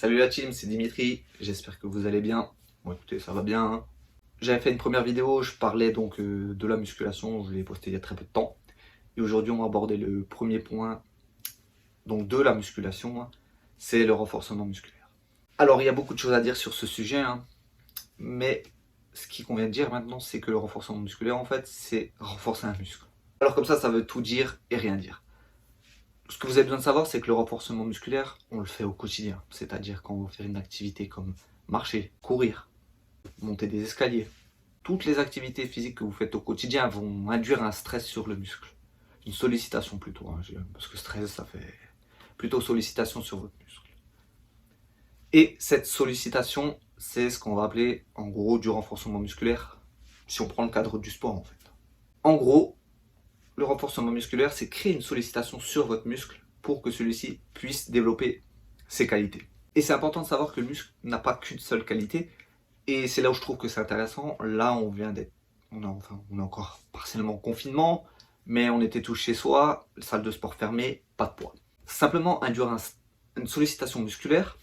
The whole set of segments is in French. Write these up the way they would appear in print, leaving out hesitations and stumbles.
Salut la team, c'est Dimitri, j'espère que vous allez bien. Bon écoutez, ça va bien, hein. J'avais fait une première vidéo, je parlais donc de la musculation, je l'ai posté il y a très peu de temps. Et aujourd'hui on va aborder le premier point donc de la musculation, hein, c'est le renforcement musculaire. Alors il y a beaucoup de choses à dire sur ce sujet, hein, mais ce qu'il convient de dire maintenant c'est que le renforcement musculaire en fait c'est renforcer un muscle. Alors comme ça veut tout dire et rien dire. Ce que vous avez besoin de savoir, c'est que le renforcement musculaire, on le fait au quotidien. C'est-à-dire quand vous faites une activité comme marcher, courir, monter des escaliers. Toutes les activités physiques que vous faites au quotidien vont induire un stress sur le muscle. Une sollicitation plutôt, hein, parce que stress, ça fait plutôt sollicitation sur votre muscle. Et cette sollicitation, c'est ce qu'on va appeler en gros du renforcement musculaire, si on prend le cadre du sport en fait. En gros, le renforcement musculaire, c'est créer une sollicitation sur votre muscle pour que celui-ci puisse développer ses qualités. Et c'est important de savoir que le muscle n'a pas qu'une seule qualité. Et c'est là où je trouve que c'est intéressant. Là, on est encore partiellement en confinement, mais on était tous chez soi, salle de sport fermée, pas de poids. Simplement, induire une sollicitation musculaire,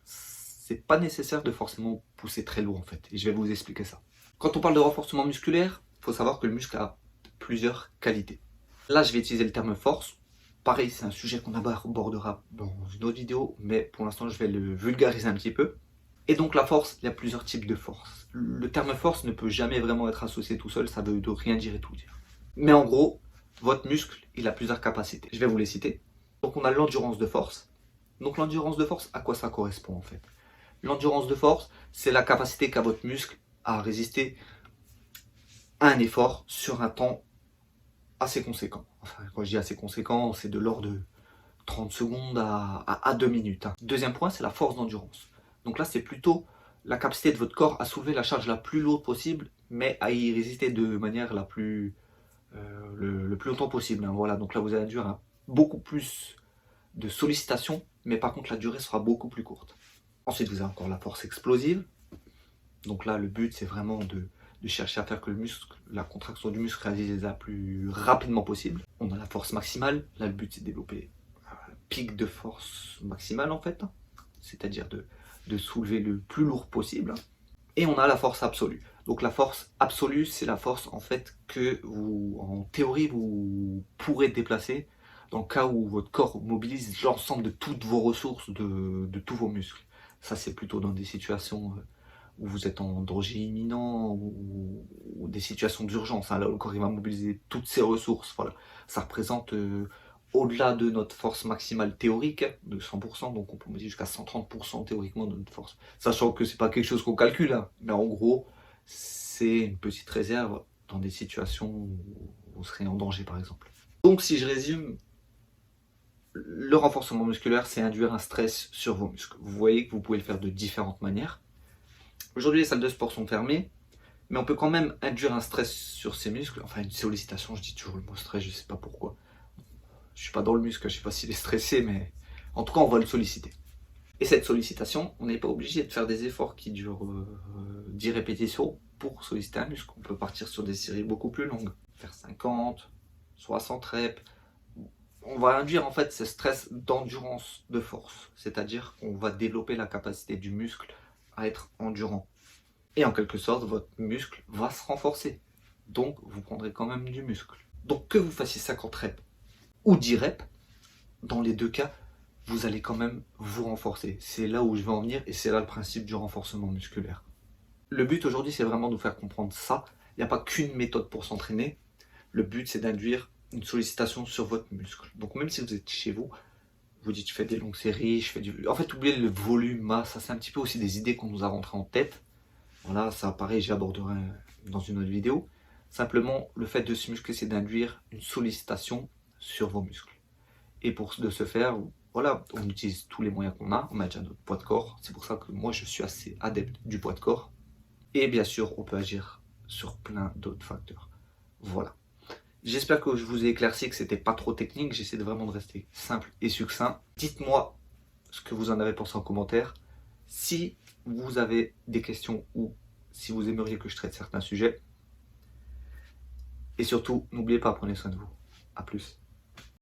c'est pas nécessaire de forcément pousser très lourd en fait. Et je vais vous expliquer ça. Quand on parle de renforcement musculaire, il faut savoir que le muscle a plusieurs qualités. Là, je vais utiliser le terme force. Pareil, c'est un sujet qu'on abordera dans une autre vidéo, mais pour l'instant, je vais le vulgariser un petit peu. Et donc la force, il y a plusieurs types de force. Le terme force ne peut jamais vraiment être associé tout seul, ça veut rien dire et tout dire. Mais en gros, votre muscle, il a plusieurs capacités. Je vais vous les citer. Donc on a l'endurance de force. Donc l'endurance de force, à quoi ça correspond en fait? L'endurance de force, c'est la capacité qu'a votre muscle à résister à un effort sur un temps assez conséquent. Enfin, quand je dis assez conséquent, c'est de l'ordre de 30 secondes à 2 minutes. Hein. Deuxième point, c'est la force d'endurance. Donc là, c'est plutôt la capacité de votre corps à soulever la charge la plus lourde possible, mais à y résister de manière la plus, le plus longtemps possible. Hein. Voilà, donc là, vous allez induire beaucoup plus de sollicitation, mais par contre, la durée sera beaucoup plus courte. Ensuite, vous avez encore la force explosive. Donc là, le but, c'est vraiment de chercher à faire que le muscle, la contraction du muscle réalise la plus rapidement possible. On a la force maximale. Là, le but, c'est de développer un pic de force maximale, en fait. C'est-à-dire de soulever le plus lourd possible. Et on a la force absolue. Donc la force absolue, c'est la force, en fait, que vous, en théorie, vous pourrez déplacer dans le cas où votre corps mobilise l'ensemble de toutes vos ressources, de tous vos muscles. Ça, c'est plutôt dans des situations où vous êtes en danger imminent ou des situations d'urgence. Hein, là, le corps il va mobiliser toutes ses ressources. Voilà. Ça représente au-delà de notre force maximale théorique de 100%, donc on peut mobiliser jusqu'à 130% théoriquement de notre force. Sachant que c'est pas quelque chose qu'on calcule, hein, mais en gros, c'est une petite réserve dans des situations où on serait en danger, par exemple. Donc, si je résume, le renforcement musculaire, c'est induire un stress sur vos muscles. Vous voyez que vous pouvez le faire de différentes manières. Aujourd'hui, les salles de sport sont fermées, mais on peut quand même induire un stress sur ses muscles. Enfin, une sollicitation, je dis toujours le mot stress, je sais pas pourquoi. Je suis pas dans le muscle, je sais pas s'il est stressé, mais en tout cas, on va le solliciter. Et cette sollicitation, on n'est pas obligé de faire des efforts qui durent 10 répétitions pour solliciter un muscle. On peut partir sur des séries beaucoup plus longues, faire 50, 60 reps. On va induire en fait ce stress d'endurance de force, c'est-à-dire qu'on va développer la capacité du muscle à être endurant. Et en quelque sorte, votre muscle va se renforcer. Donc, vous prendrez quand même du muscle. Donc, que vous fassiez 50 reps ou 10 reps, dans les deux cas, vous allez quand même vous renforcer. C'est là où je veux en venir et c'est là le principe du renforcement musculaire. Le but aujourd'hui, c'est vraiment de vous faire comprendre ça. Il n'y a pas qu'une méthode pour s'entraîner. Le but, c'est d'induire une sollicitation sur votre muscle. Donc, même si vous êtes chez vous, vous dites je fais des longues séries, je fais du... En fait, oubliez le volume, masse, ça c'est un petit peu aussi des idées qu'on nous a rentrées en tête. Voilà, ça pareil, j'aborderai dans une autre vidéo. Simplement, le fait de se muscler, c'est d'induire une sollicitation sur vos muscles. Et de ce faire, voilà, on utilise tous les moyens qu'on a. On a déjà notre poids de corps. C'est pour ça que moi, je suis assez adepte du poids de corps. Et bien sûr, on peut agir sur plein d'autres facteurs. Voilà. J'espère que je vous ai éclairci, que c'était pas trop technique. J'essaie vraiment de rester simple et succinct. Dites-moi ce que vous en avez pensé en commentaire. Si vous avez des questions ou si vous aimeriez que je traite certains sujets. Et surtout, n'oubliez pas, prenez soin de vous. A plus.